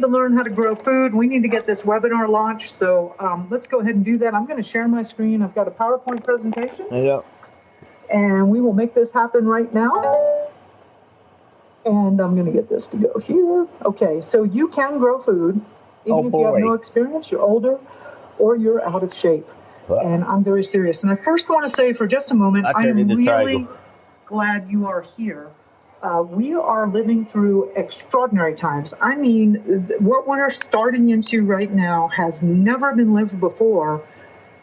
To learn how to grow food. We need to get this webinar launched, so let's go ahead and do that. I'm going to share my screen. I've got a PowerPoint presentation. Yep. And we will make this happen right now. And I'm going to get this to go here. Okay, so you can grow food, even if you have no experience, you're older, or you're out of shape. Wow. And I'm very serious. And I first want to say for just a moment, I am really glad you are here. We are living through extraordinary times. I mean, what we're starting into right now has never been lived before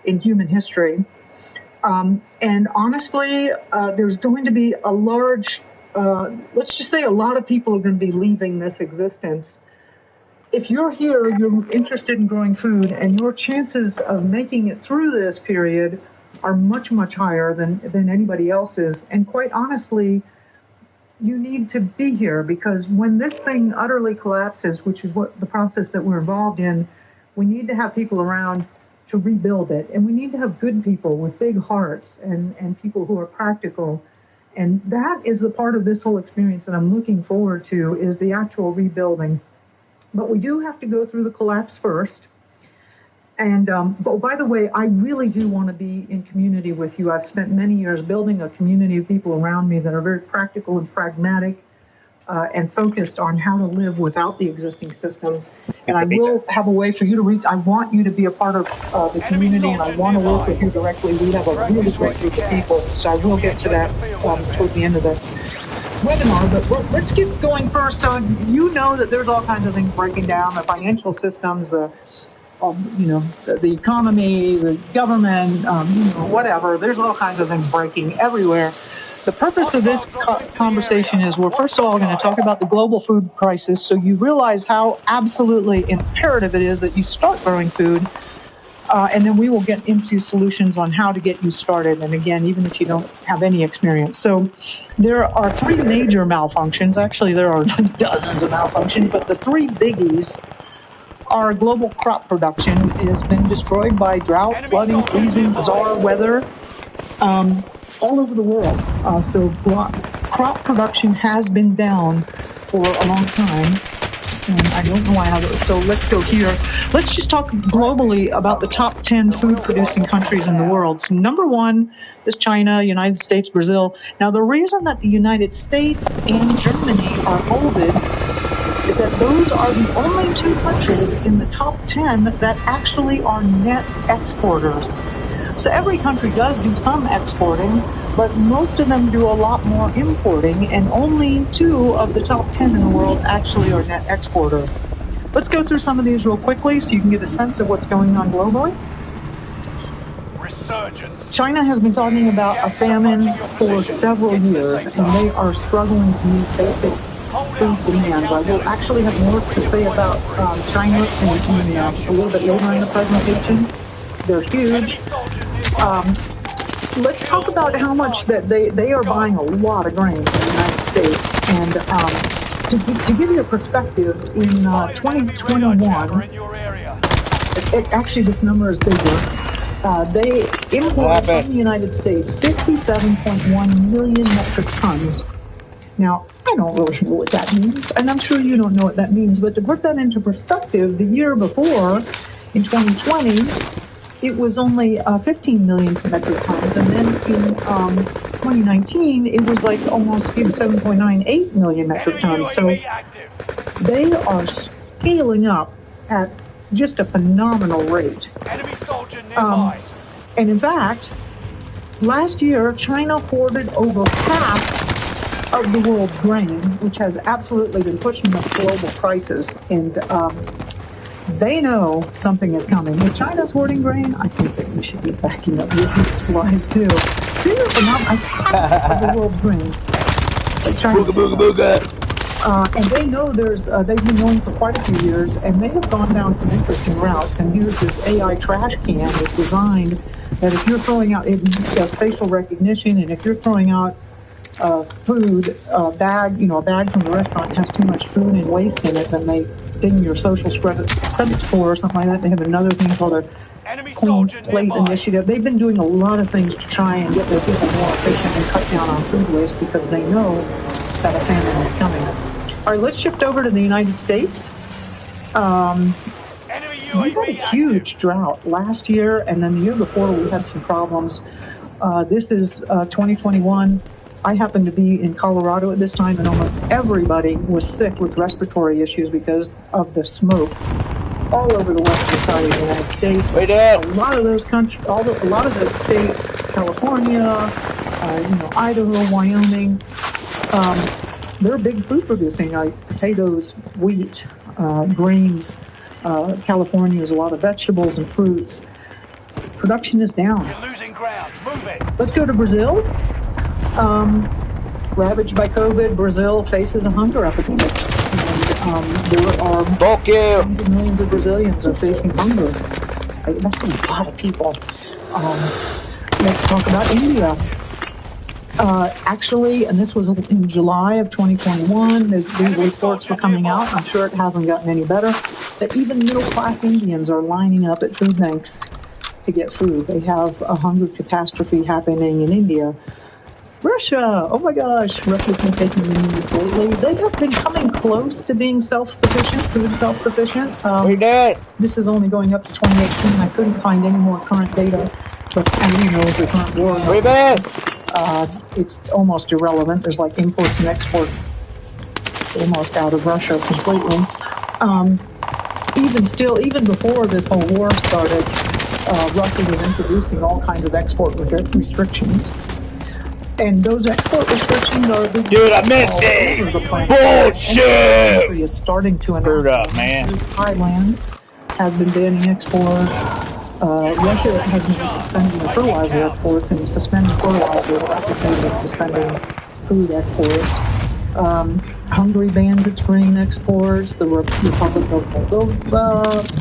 in human history. And honestly, there's going to be a large, let's just say a lot of people are going to be leaving this existence. If you're here, you're interested in growing food, and your chances of making it through this period are much, much higher than anybody else's. And quite honestly, you need to be here, because when this thing utterly collapses, which is what the process that we're involved in, we need to have people around to rebuild it. And we need to have good people with big hearts and people who are practical. And that is the part of this whole experience that I'm looking forward to, is the actual rebuilding. But we do have to go through the collapse first. And but by the way, I really do want to be in community with you. I've spent many years building a community of people around me that are very practical and pragmatic and focused on how to live without the existing systems. And I will have a way for you to reach. I want you to be a part of the community, and I want to work with you directly. We have a really great group of people, so I will get to that toward the end of the webinar. But let's get going first. So you know that there's all kinds of things breaking down: the financial systems, the economy, the government, whatever. There's all kinds of things breaking everywhere. The purpose of this conversation is we're first of all going to talk about the global food crisis, so you realize how absolutely imperative it is that you start growing food, and then we will get into solutions on how to get you started, and again, even if you don't have any experience. So there are three major malfunctions. Actually, there are dozens of malfunctions, but the three biggies. Our global crop production has been destroyed by drought, flooding, freezing, bizarre weather all over the world. So crop production has been down for a long time, and I don't know why. So let's go here. Let's just talk globally about the top 10 food-producing countries in the world. So number one is China, United States, Brazil. Now, the reason that the United States and Germany are bolded is that those are the only two countries in the top 10 that actually are net exporters. So every country does do some exporting, but most of them do a lot more importing, and only two of the top 10 in the world actually are net exporters. Let's go through some of these real quickly so you can get a sense of what's going on globally. China has been talking about a famine for several years, and they are struggling to meet basic food demands. I will actually have more to say about China in a little bit later in the presentation. They're huge. Let's talk about how much that they are buying a lot of grain in the United States. And to give you a perspective, in 2021, actually this number is bigger. They imported from the United States 57.1 million metric tons. Now, I don't really know what that means, and I'm sure you don't know what that means, but to put that into perspective, the year before, in 2020, it was only 15 million metric tons, and then in 2019, it was like almost 7.98 million metric tons. So they are scaling up at just a phenomenal rate. And in fact, last year, China hoarded over half of the world's grain, which has absolutely been pushing up global prices, and they know something is coming. If China's hoarding grain, I think that we should be backing up with supplies too. Half of the world's grain. And they know they've been knowing for quite a few years, and they have gone down some interesting routes. And here's this AI trash can that's designed that if you're throwing out, it does facial recognition, and if you're throwing out food, a bag from the restaurant has too much food and waste in it, then they ding your social credit score or something like that. They have another thing called a Clean Plate Initiative. They've been doing a lot of things to try and get their people more efficient and cut down on food waste, because they know that a famine is coming. All right, let's shift over to the United States. We had a huge drought last year, and then the year before we had some problems. This is 2021. I happened to be in Colorado at this time, and almost everybody was sick with respiratory issues because of the smoke all over the western side of the United States. A lot of those a lot of those states, California, Idaho, Wyoming, they're big food producing, like potatoes, wheat, grains. California has a lot of vegetables and fruits. Production is down. You're losing ground. Move it. Let's go to Brazil. Ravaged by COVID, Brazil faces a hunger epidemic. And there are tens of millions of Brazilians are facing hunger. That's a lot of people. Let's talk about India. Actually, and this was in July of 2021, these reports were coming out. I'm sure it hasn't gotten any better. That even middle-class Indians are lining up at food banks to get food. They have a hunger catastrophe happening in India. Russia, oh my gosh, Russia's been taking the news lately. They have been coming close to being self-sufficient, food self-sufficient. This is only going up to 2018. I couldn't find any more current data, but with the current war, it's almost irrelevant. There's like imports and exports almost out of Russia completely. Even before this whole war started, Russia was introducing all kinds of export restrictions. And those export restrictions are big. Dude, I missed it! Bullshit! The country is starting to Screwed up, man. Thailand has been banning exports. Russia has been suspending the fertilizer exports, and suspending fertilizer is not the same as suspending food exports. Hungary bans its grain exports. The Republic of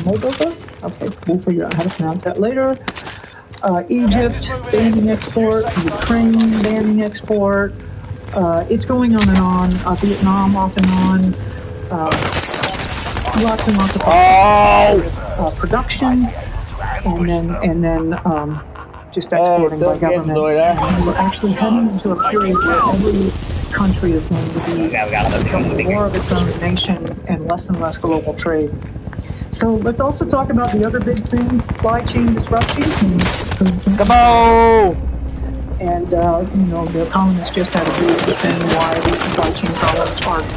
Moldova? Okay, we'll figure out how to pronounce that later. Egypt banning export, Ukraine banning export. It's going on and on. Vietnam off and on. Lots and lots of production, and then just exporting by government. And we're actually heading into a period where every country is going to become more of its own nation and less global trade. So let's also talk about the other big thing, supply chain disruptions. Come on! And, the economists just had a big defend why these supply chain problems aren't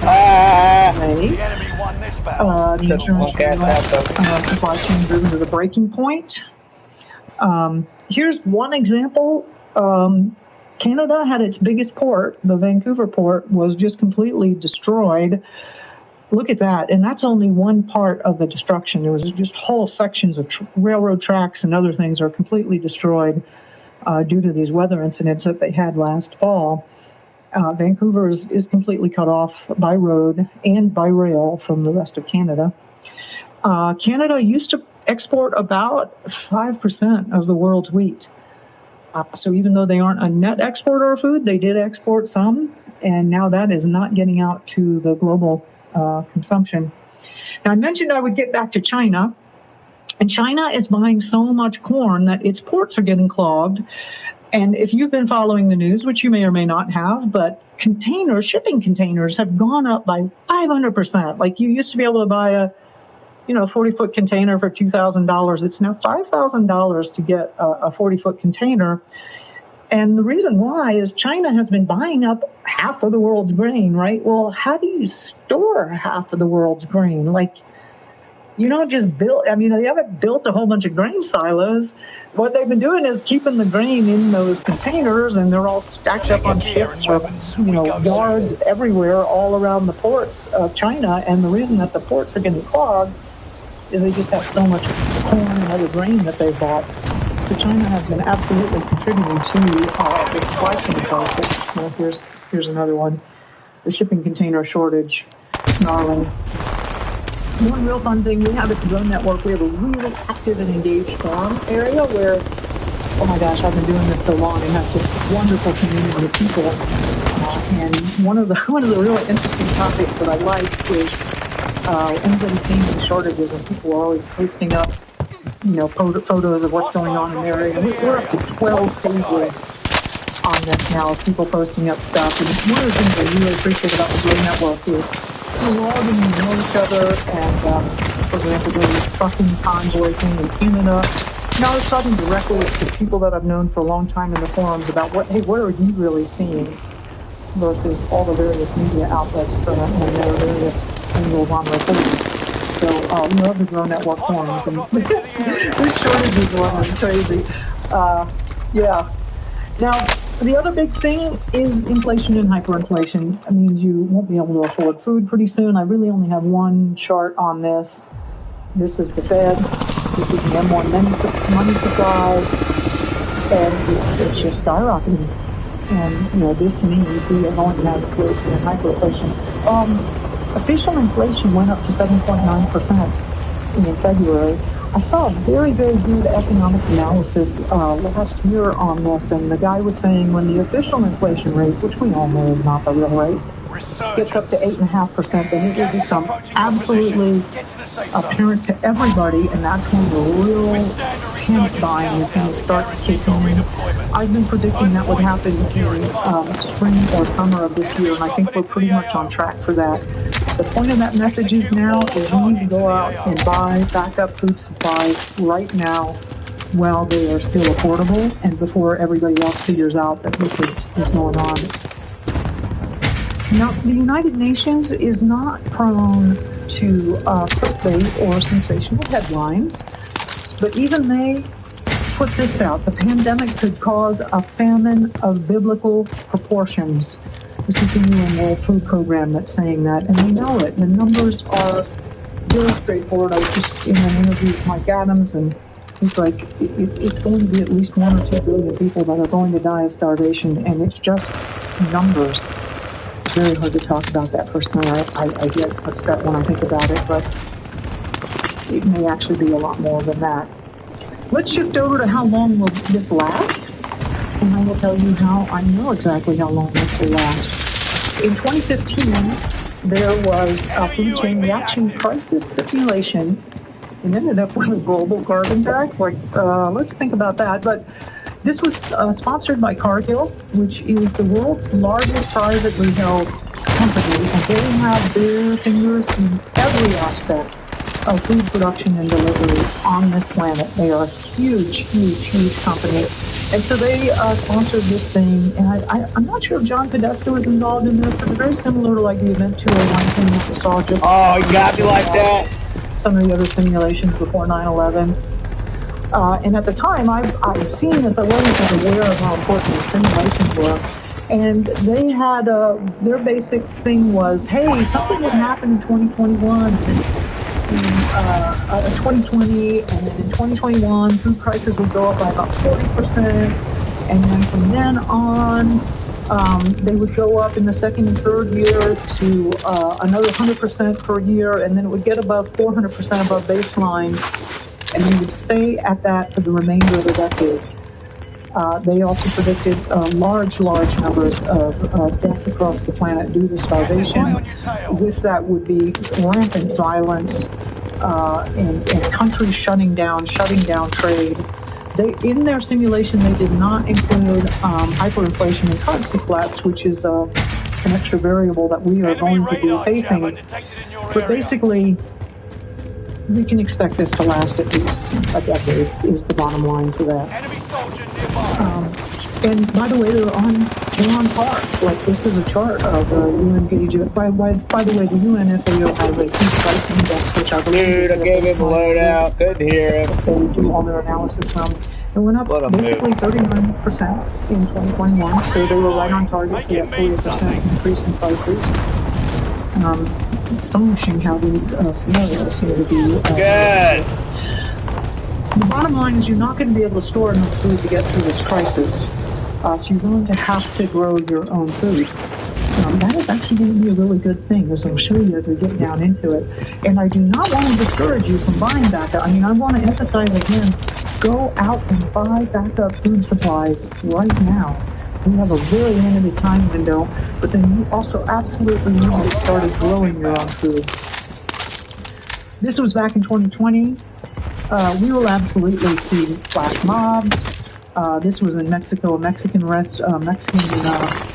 The enemy won this battle. The international supply chain driven to the breaking point. Here's one example. Canada had its biggest port, the Vancouver port, was just completely destroyed. Look at that. And that's only one part of the destruction. There was just whole sections of railroad tracks and other things are completely destroyed due to these weather incidents that they had last fall. Vancouver is completely cut off by road and by rail from the rest of Canada. Canada used to export about 5% of the world's wheat. So even though they aren't a net exporter of food, they did export some. And now that is not getting out to the global consumption. Now, I mentioned I would get back to China, and China is buying so much corn that its ports are getting clogged. And if you've been following the news, which you may or may not have, but shipping containers have gone up by 500%. Like you used to be able to buy a 40-foot container for $2,000. It's now $5,000 to get a 40-foot container. And the reason why is China has been buying up half of the world's grain, right? Well, how do you store half of the world's grain? Like, they haven't built a whole bunch of grain silos. What they've been doing is keeping the grain in those containers, and they're all stacked up on ships or, yards everywhere all around the ports of China. And the reason that the ports are getting clogged is they just have so much corn and other grain that they bought. So China has been absolutely contributing to the supply chain crisis. Well, here's another one. The shipping container shortage, snarling. One real fun thing we have at the Drone Network, we have a really active and engaged forum area where, oh my gosh, I've been doing this so long and have just wonderful community of people. And one of the really interesting topics that I like is anybody seeing the shortages, and people are always posting up photos of what's going on in the area. We're up to 12 pages on this now of people posting up stuff. And one of the things I really appreciate about the Drone Network is we're all getting to know each other, and for example, there was a trucking convoy thing in Canada. Now I was talking directly to people that I've known for a long time in the forums about what are you really seeing versus all the various media outlets and their various angles on reporting. So we love the Drone Network forums, and this shortage is one crazy. Yeah. Now, the other big thing is inflation and hyperinflation. It means you won't be able to afford food pretty soon. I really only have one chart on this. This is the Fed. This is the M1 money supply, and it's just skyrocketing. And, this means we are going to have inflation and hyperinflation. Official inflation went up to 7.9% in February. I saw a very, very good economic analysis last year on this, and the guy was saying when the official inflation rate, which we all know is not the real rate, gets up to 8.5%, then it will become absolutely apparent to everybody, and that's when the real panic buying is going to start to kick in. I've been predicting that would happen in spring or summer of this year, and I think we're pretty much on track for that. The point of that message is now is we need to go out and buy backup food supplies right now while they are still affordable and before everybody else figures out that this is going on. Now, the United Nations is not prone to clickbait or sensational headlines, but even they put this out. The pandemic could cause a famine of biblical proportions. This is the UN World Food Program that's saying that, and they know it. The numbers are very straightforward. I was just in an interview with Mike Adams, and he's like, it's going to be at least 1 or 2 billion people that are going to die of starvation, and it's just numbers. It's very hard to talk about that personally. I get upset when I think about it, but it may actually be a lot more than that. Let's shift over to how long will this last, and I will tell you how I know exactly how long this will last. In 2015, there was a food chain reaction crisis simulation. It ended up with a global carbon tax. Let's think about that. But this was sponsored by Cargill, which is the world's largest privately held company, and they have their fingers in every aspect of food production and delivery on this planet. They are a huge, huge, huge company. And so they sponsored this thing, and I'm not sure if John Podesta was involved in this, but it's very similar to like the Event 201 thing that we saw just... Oh, you got me like that? Some of the other simulations before 9/11. And at the time, I'd seen this, I wasn't aware of how important the simulations were. And they had, their basic thing was, hey, something would happen in 2021, and 2020, and then in 2021, food prices would go up by about 40%, and then from then on, they would go up in the second and third year to another 100% per year, and then it would get above 400% above baseline, and they would stay at that for the remainder of the decade. They also predicted large numbers of death across the planet due to starvation. With that would be rampant violence and countries shutting down trade. In their simulation, they did not include hyperinflation and currency collapse, which is an extra variable that we are going to be facing. But basically, we can expect this to last at least a decade, is the bottom line to that. And by the way, they're on par. Like, this is a chart of UN gauge. By the way, the UN FAO has a food price index, which I believe Dude, I gave him a loadout. Couldn't hear him. They do all their analysis from. It went up basically 39% in 2021, so they were right on target for that 40% increase in prices. Astonishing how these scenarios seem to be. Good. The bottom line is you're not going to be able to store enough food to get through this crisis, so you're going to have to grow your own food. That is actually going to be a really good thing, as I'll show you as we get down into it. And I do not want to discourage you from buying backup. I mean, I want to emphasize again, go out and buy backup food supplies right now. We have a very limited time window, but then you also absolutely need to get started growing your own food. This was back in 2020. We will absolutely see flash mobs. This was in Mexico, a Mexican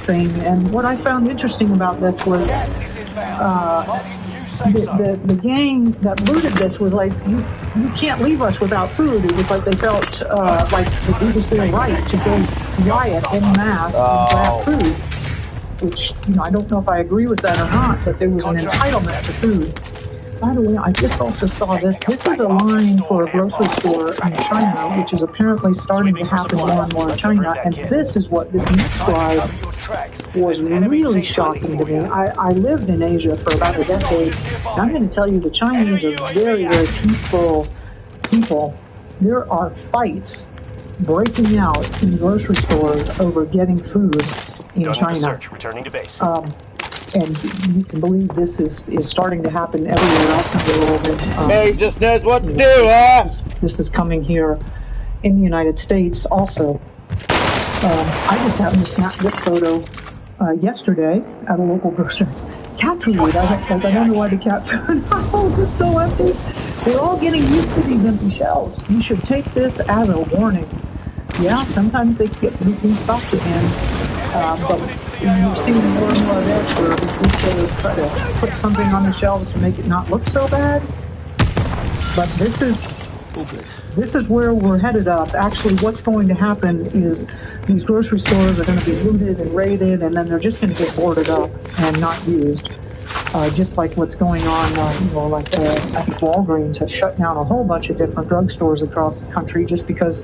thing. And what I found interesting about this was the gang that looted this was like, you can't leave us without food. It was like they felt like it was their right to go riot en masse and grab food. Which, I don't know if I agree with that or not, but there was an entitlement to food. By the way, I just also saw this. This is a line for a grocery store in China, which is apparently starting to happen more and more in China. And this is what this next slide was really shocking to me. I lived in Asia for about a decade, and I'm going to tell you the Chinese are very, very peaceful people. There are fights breaking out in grocery stores over getting food in China. Returning to base. And you can believe this is starting to happen everywhere else in the world. And, Hey, just knows what to do, huh? This is coming here in the United States also. I just happened to snap this photo yesterday at a local grocery. Cat food. I don't know why the cat food is so empty. We're all getting used to these empty shelves. You should take this as a warning. Yeah, sometimes they get restocked again, but you're seeing more and more of this where retailers try to put something on the shelves to make it not look so bad. But this is where we're headed up. Actually, what's going to happen is these grocery stores are going to be looted and raided, and then they're just going to get boarded up and not used. Just like what's going on, I think Walgreens has shut down a whole bunch of different drugstores across the country just because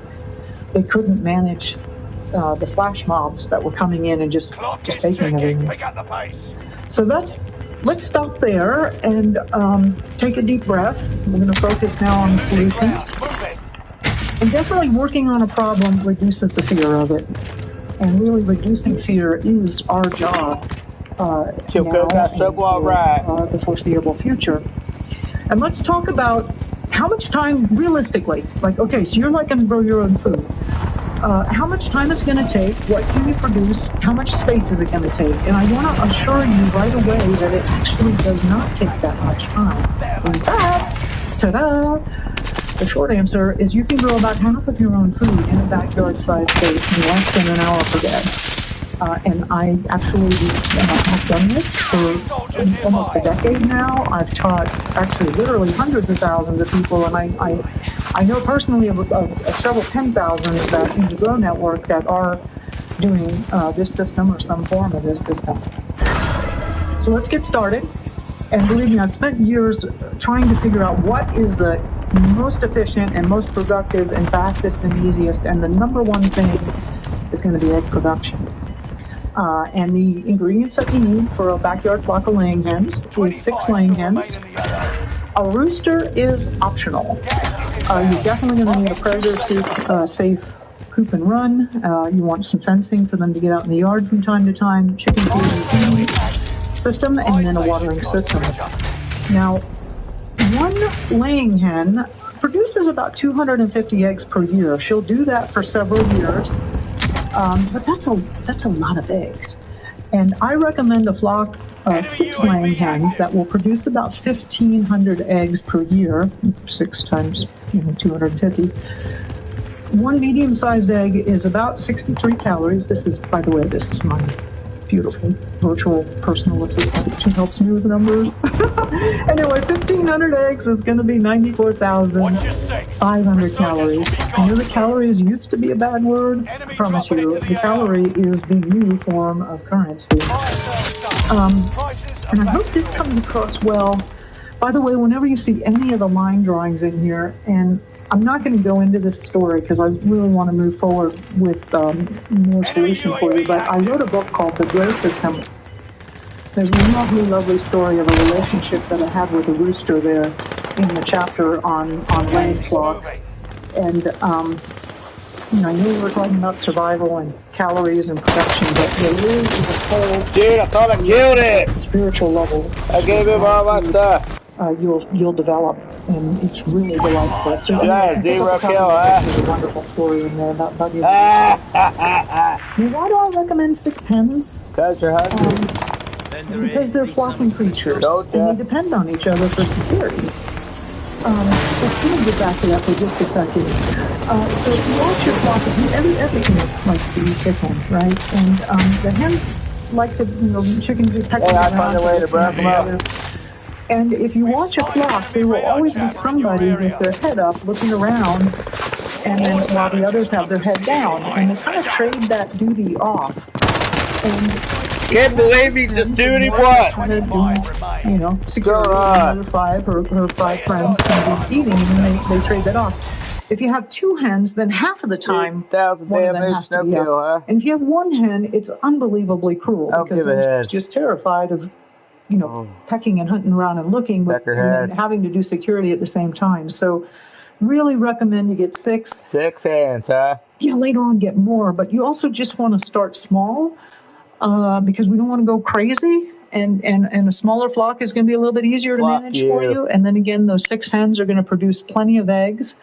they couldn't manage the flash mobs that were coming in and just taking everything. So let's stop there and take a deep breath. We're going to focus now on the solution. And definitely working on a problem reduces the fear of it. And really reducing fear is our job now and for the foreseeable future. And let's talk about how much time realistically, okay, so you're going to grow your own food. How much time is it going to take? What can you produce? How much space is it going to take? And I want to assure you right away that it actually does not take that much time. In fact, ta-da! The short answer is you can grow about half of your own food in a backyard-sized space in less than an hour per day. And I actually have done this for almost a decade now. I've taught actually literally hundreds of thousands of people, and I know personally of several 10,000s that in the Grow Network that are doing this system or some form of this system. So let's get started. And believe me, I've spent years trying to figure out what is the most efficient and most productive and fastest and easiest, and the number one thing is going to be egg production. And the ingredients that you need for a backyard flock of laying hens is 6 laying hens. A rooster is optional. You're definitely going to need a predator-safe coop and run. You want some fencing for them to get out in the yard from time to time, chicken food and feeding system, and then a watering system. Now, one laying hen produces about 250 eggs per year. She'll do that for several years. But that's a lot of eggs. And I recommend a flock of 6 laying hens that will produce about 1,500 eggs per year, 6 times 250. One medium-sized egg is about 63 calories. This is my beautiful virtual personal assistant. She helps me with numbers. Anyway, 1,500 eggs is going to be 94,500 calories. I know that calories used to be a bad word. I promise you, the calorie is the new form of currency. And I hope this comes across well. By the way, whenever you see any of the line drawings in here, and I'm not going to go into this story because I really want to move forward with more solution for you, but I wrote a book called The Grow System. There's a lovely, lovely story of a relationship that I had with a rooster there in the chapter on laying flocks. And, I knew we were talking about survival and calories and production, but there is a whole Dude, I thought I killed it! Spiritual level. I gave him all my stuff. You'll develop, and it's really delightful. So zero kill, there's a wonderful story in there about you. Why do I recommend 6 hens? Because you're hungry. Because they're flocking creatures, and they depend on each other for security. Let's get back to that for just a second. So if you watch your flock, everything likes to eat chicken, right? And the hens like to, chickens are pecking around. And if you watch a flock, there will always be somebody with their head up looking around, and then while the others have their head down, and they kind of trade that duty off. And can't believe he's just doing what? You know, security, another 5 or 5 friends can be eating, and then they trade that off. If you have 2 hens, then half of the time, one of them has to be up. And if you have 1 hen, it's unbelievably cruel because it's just terrified of, you know, pecking and hunting around and looking, and then having to do security at the same time. So really recommend you get 6. 6 hens, huh? Yeah, later on get more, but you also just want to start small because we don't want to go crazy. And a smaller flock is going to be a little bit easier to manage for you. And then again, those 6 hens are going to produce plenty of eggs.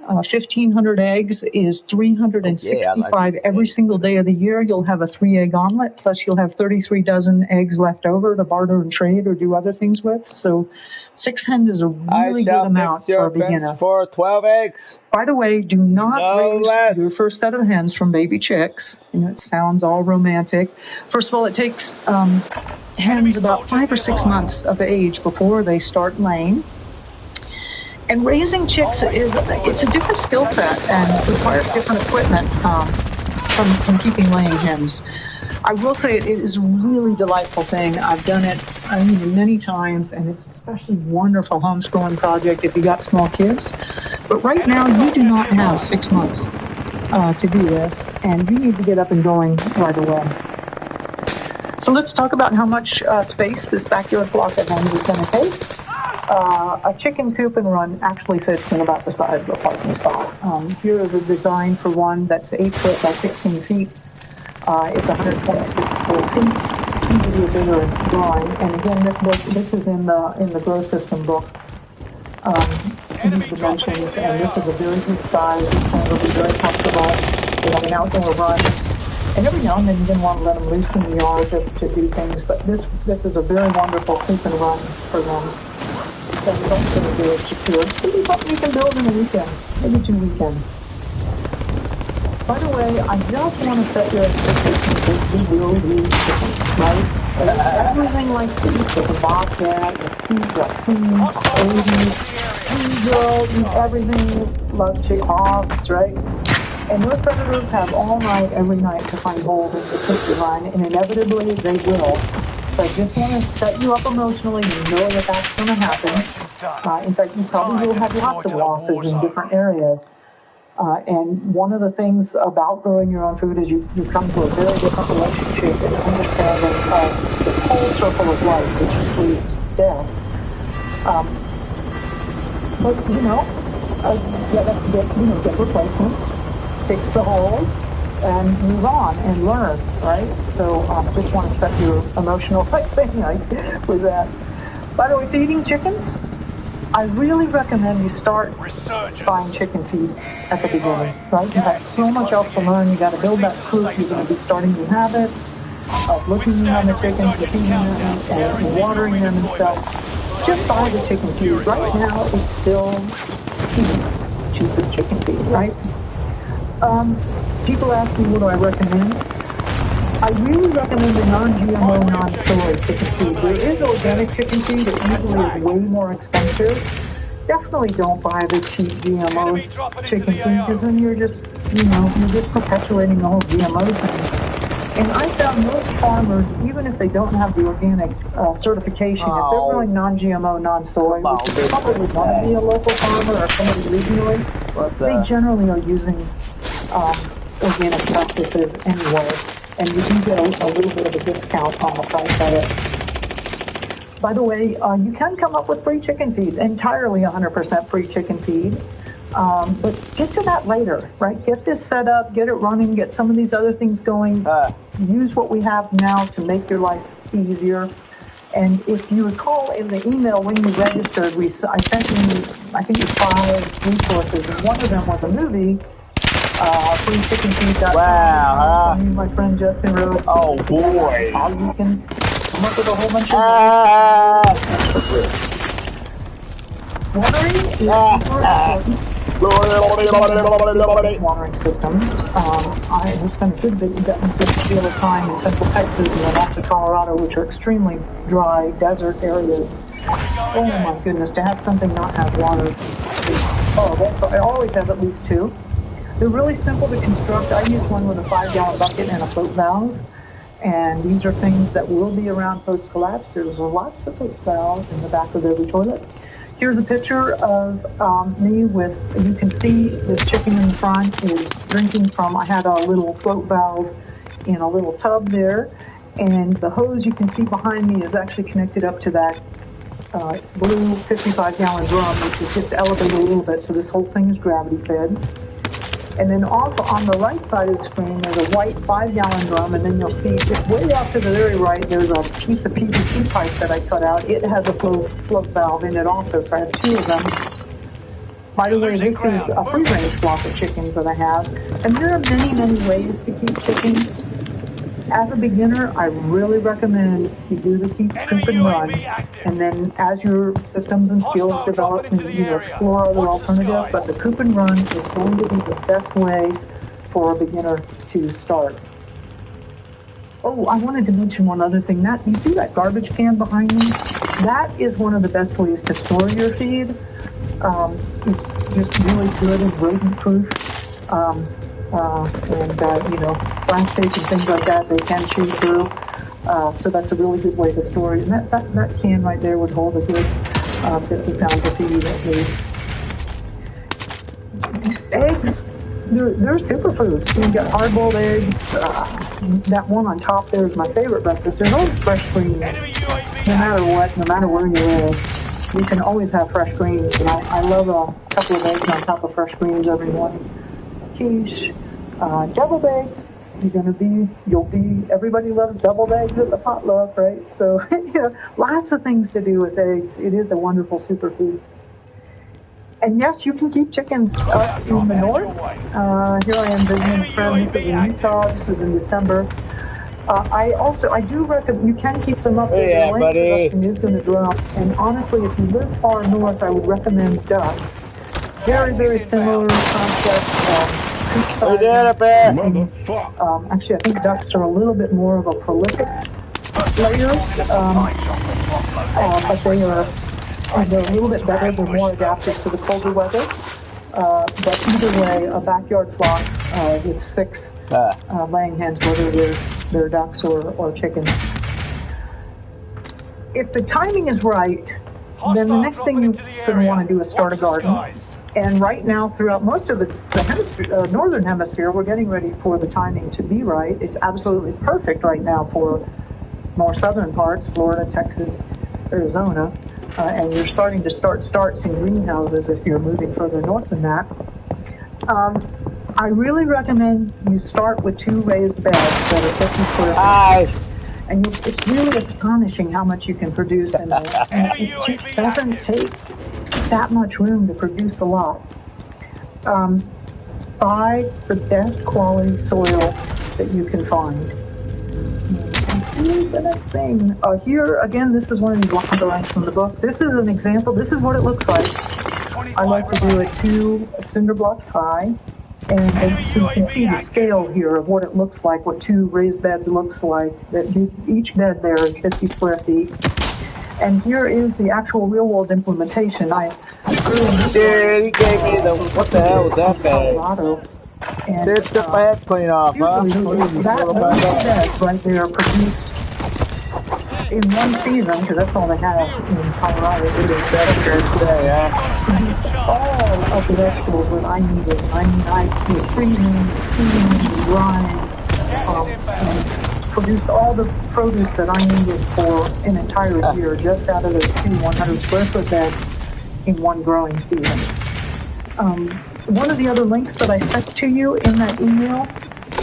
1,500 eggs is 365 every single day of the year. You'll have a 3-egg omelet, plus you'll have 33 dozen eggs left over to barter and trade or do other things with. So 6 hens is a really good amount for a beginner. For 12 eggs. By the way, do not raise your first set of hens from baby chicks. You know, it sounds all romantic. First of all, it takes hens about 5 or 6 months of age before they start laying. And raising chicks it's a different skill set and requires different equipment from keeping laying hens. I will say it is a really delightful thing. I've done it many times, and it's especially wonderful homeschooling project if you got small kids. But right now, you do not have 6 months to do this, and you need to get up and going right away. So let's talk about how much space this backyard flock of hens is going to take. A chicken coop and run actually fits in about the size of a parking spot. Here is a design for one that's 8 foot by 16 feet. It's 126 square feet. You can do a bigger drawing. And again, this is in the Grow System book. These dimensions, and this is a very good size. These things will be very comfortable. They have an outdoor run. And every now and then you're going to want to let them loose in the yard to do things. But this is a very wonderful coop and run for them. So we don't going to do it secure. It's going to be something you can build in a weekend, maybe 2 weekends. By the way, I just want to set your expectations that we will use chickens, right? Everything like these, with a bobcat, raccoons, babies, eagles, everything, love hogs, right? And those predators have all night, every night to find holes in the coop design, and inevitably they will. So I just want to set you up emotionally. You know that that's going to happen. In fact, you probably will have lots of losses in different areas. And one of the things about growing your own food is you come to a very different relationship and understanding of the whole circle of life, which includes death. But get replacements, fix the holes, and move on and learn, right? So just want to set your emotional thing with that. By the way, feeding chickens, I really recommend you start buying chicken feed at the beginning, right? You have so much else to learn. You got to build that coop. You're going to be starting new habits of looking on the chickens, feeding them, and watering them and stuff. Just buy the chicken feed. Right now, it's still cheap, cheapest chicken feed, right? People ask me, what do I recommend? I really recommend the non-GMO, non-soy chicken feed. There is organic chicken feed. It usually is way more expensive. Definitely don't buy the cheap GMO chicken feed, because then you're just perpetuating the whole GMO thing. And I found most farmers, even if they don't have the organic certification, if they're growing non-GMO, non-soy, which is probably going to be a local farmer or somebody regionally, they generally are using organic practices anyway, and you do get a little bit of a discount on the price of it. By the way, you can come up with free chicken feed, entirely 100% free chicken feed, but get to that later, right? Get this set up, get it running, get some of these other things going, use what we have now to make your life easier. And if you recall in the email when you registered, I sent you, I think it's 5 resources, and one of them was a movie, freechickenfeed.com. Wow. My friend Justin wrote. Oh boy. How you can come up with a whole bunch of watering is super important. watering systems. I have spent a good deal of time in Central Texas and then also Colorado, which are extremely dry desert areas. Oh my goodness, to have something not have water. I always have at least two. They're really simple to construct. I use one with a 5-gallon bucket and a float valve. And these are things that will be around post-collapse. There's lots of float valves in the back of every toilet. Here's a picture of me with, you can see this chicken in the front is drinking from, I had a little float valve in a little tub there. And the hose you can see behind me is actually connected up to that blue 55-gallon drum, which is just elevated a little bit, so this whole thing is gravity fed. And then off on the right side of the screen, there's a white 5-gallon drum, and then you'll see just way off to the very right, there's a piece of PVC pipe that I cut out. It has a float valve in it also, so I have two of them. By the way, this is a free-range flock of chickens that I have, and there are many, many ways to keep chickens. As a beginner, I really recommend you do the coop and run, and then as your systems and skills develop, you explore other alternatives, but the coop and run is going to be the best way for a beginner to start. Oh, I wanted to mention one other thing. You see that garbage can behind me? That is one of the best ways to store your feed. It's just really good and rodent-proof. Plastic and things like that, they can chew through. So that's a really good way to store it. And that can right there would hold a good 50 pounds of feed at least. Eggs, they're superfoods. You got hard-boiled eggs. That one on top there is my favorite breakfast. There's always fresh greens. No matter what, no matter where you live, you can always have fresh greens. And I love a couple of eggs on top of fresh greens every morning. Quiche, deviled eggs. Everybody loves deviled eggs at the potluck, right? So, lots of things to do with eggs. It is a wonderful superfood. And yes, you can keep chickens up in the north. Here I am visiting a friend. This is in Utah. This is in December. I do recommend you can keep them up there. The land production is going to drop. And honestly, if you live far north, I would recommend ducks. Very, very similar concept. Actually, I think ducks are a little bit more of a prolific layer, but they're a little bit better. They're more adapted to the colder weather. But either way, a backyard flock with 6 laying hens, whether they're ducks or chickens. If the timing is right, then the next thing you're going to want to do is start a garden. And right now, throughout most of the northern hemisphere, we're getting ready for the timing to be right. It's absolutely perfect right now for more southern parts, Florida, Texas, Arizona. And you're starting to start in greenhouses if you're moving further north than that. I really recommend you start with 2 raised beds that are 50 square feet. And it's really astonishing how much you can produce in there. And it just doesn't take that much room to produce a lot. Buy the best quality soil that you can find. And here's the next thing. Here, again, this is one of these lines from the book. This is an example. This is what it looks like. I like to do it 2 cinder blocks high. And so you can see the scale here of what it looks like, what 2 raised beds looks like. Each bed there is 50 square feet. And here is the actual real-world implementation. Dude, he gave me what the hell was that bag? It's the bed clean off, huh? Those beds right there produced in one season, because that's all they have in Colorado. All of the vegetables that I needed. I was freezing, drying, and produced all the produce that I needed for an entire year just out of those 2 100 square foot beds in one growing season. One of the other links that I sent to you in that email,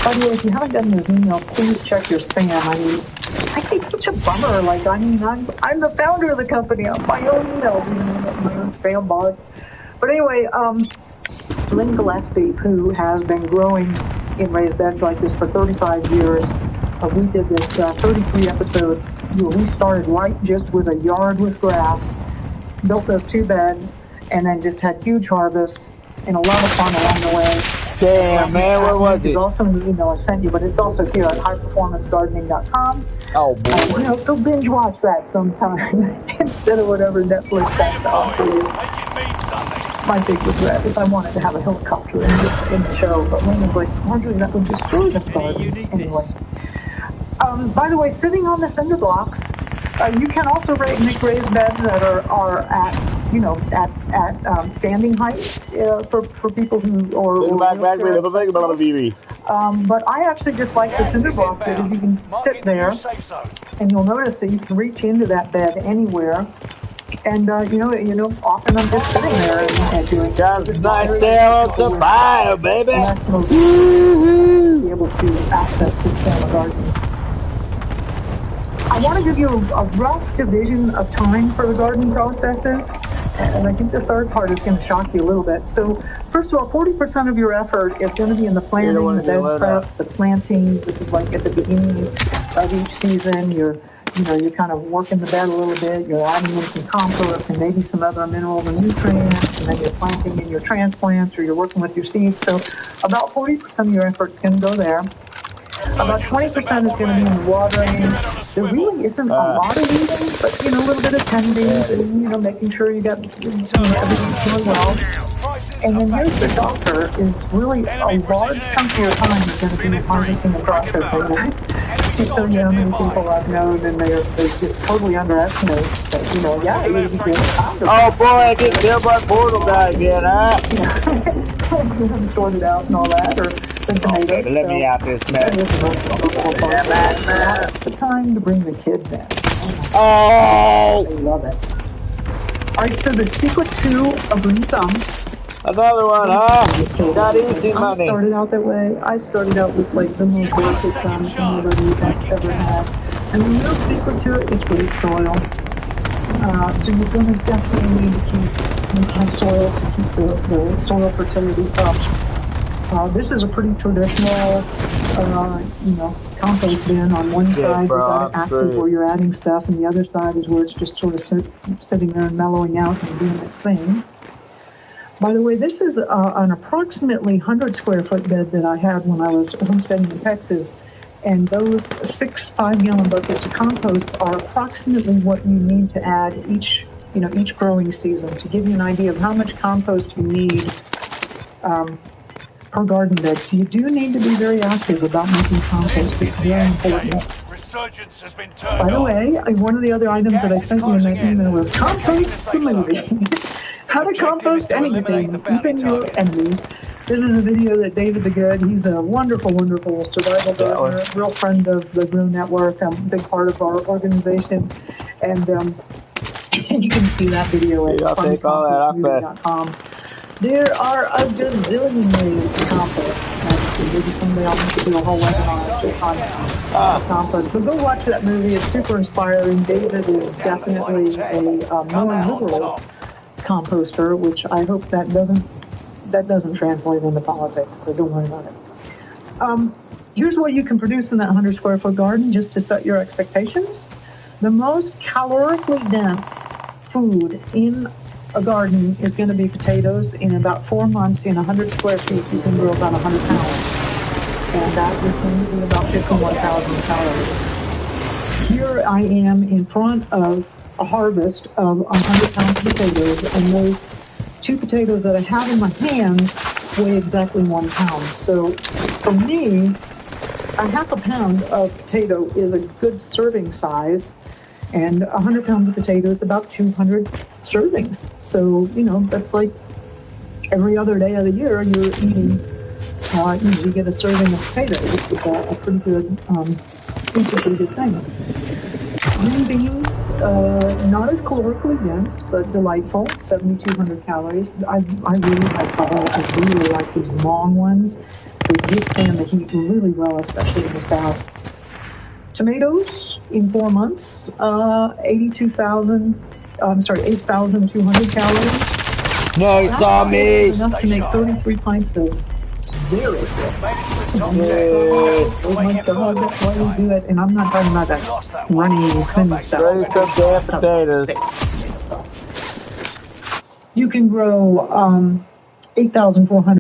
by the way, if you haven't gotten those emails, please check your spam. I think it's such a bummer. I'm the founder of the company. I'm my own email, my own spam box. But anyway, Lynn Gillespie, who has been growing in raised beds like this for 35 years, we did this 33 episodes. We started right just with a yard with grass, built those 2 beds, and then just had huge harvests. and a lot of fun along the way. Damn, man, where was it? It's also in the email I sent you, but it's also here at highperformancegardening.com. Oh, boy. You know, go binge watch that sometime instead of whatever Netflix has to offer you. My big regret is I wanted to have a helicopter in the show, but Lynn was like, Marjorie, that would destroy the garden. Anyway. By the way, sitting on the cinder blocks, you can also make raised beds that are at, you know, at standing height for people who but I actually just like the cinder block because you can sit there, and you'll notice that you can reach into that bed anywhere. And you know, often I'm just sitting there and doing. Just nice there on the fire, baby. Be able to access this form of gardening. I want to give you a rough division of time for the gardening processes, and I think the third part is going to shock you a little bit. So, first of all, 40% of your effort is going to be in the planting, the bed prep, the planting. This is like at the beginning of each season. You're kind of working the bed a little bit. You're adding in some compost and maybe some other minerals and nutrients, and then you're planting in your transplants or you're working with your seeds. So, about 40% of your effort is going to go there. About 20% is going to be in the watering. There really isn't a lot of weeding, but, you know, a little bit of tending and, you know, making sure you got everything going well. And then here's the doctor is really a large chunk of your time is going to be harvesting and processing. So, you know, many people I've known and they just totally underestimate that, you know, yeah, it is a good time. Oh, boy, I get killed by portal guy again, huh? Yeah, sorted out and all that, or okay, let me out this mess. That's the time to bring the kids in. Oh! I love it. All right, so the secret to a green thumb. Another one, huh? Got easy money. I started out that way. I started out with like the most gorgeous thumb anybody has ever had. And the real secret to it is great soil. So you're going to definitely need to keep soil to keep the soil fertility up. This is a pretty traditional, you know, compost bin. On one side, you've got it active where you're adding stuff, and the other side is where it's just sort of sitting there and mellowing out and doing its thing. By the way, this is an approximately 100 square foot bed that I had when I was homesteading in Texas, and those 6 5-gallon buckets of compost are approximately what you need to add each growing season. To give you an idea of how much compost you need per garden bed. So you do need to be very active about making compost. It's very important. By the way, one of the other items that I sent you in that email was compost the movie. How to compost anything, even your enemies. This is a video that David the Good, he's a wonderful, wonderful survival gardener, real friend of the Grow Network, a big part of our organization. And you can see that video at funnycompostmovie.com. There are a gazillion ways to compost. Maybe someday I'll have to do a whole webinar just on compost. But go watch that movie. It's super inspiring. David is definitely a more liberal composter, which I hope that doesn't translate into politics. So don't worry about it. Here's what you can produce in that 100 square foot garden, just to set your expectations. The most calorically dense food in a garden is going to be potatoes. In about 4 months, in 100 square feet, you can grow about 100 pounds. And that is going to be about 51,000 calories. Here I am in front of a harvest of 100 pounds of potatoes, and those 2 potatoes that I have in my hands weigh exactly 1 pound. So for me, a half a pound of potato is a good serving size, and 100 pounds of potato is about 200 servings. So, you know, that's like every other day of the year you're eating, you get a serving of potato, which is a pretty good, pretty good thing. Green beans, not as calorically dense, but delightful, 7,200 calories. I really like these long ones. They withstand the heat really well, especially in the south. Tomatoes, in 4 months, 8,200 calories. No, Tommy! Enough to make 33 pints of very good. Oh my God, that's why we do it. And I'm not talking about that runny, thin stuff. Raise some damn potatoes. You can grow 8,400.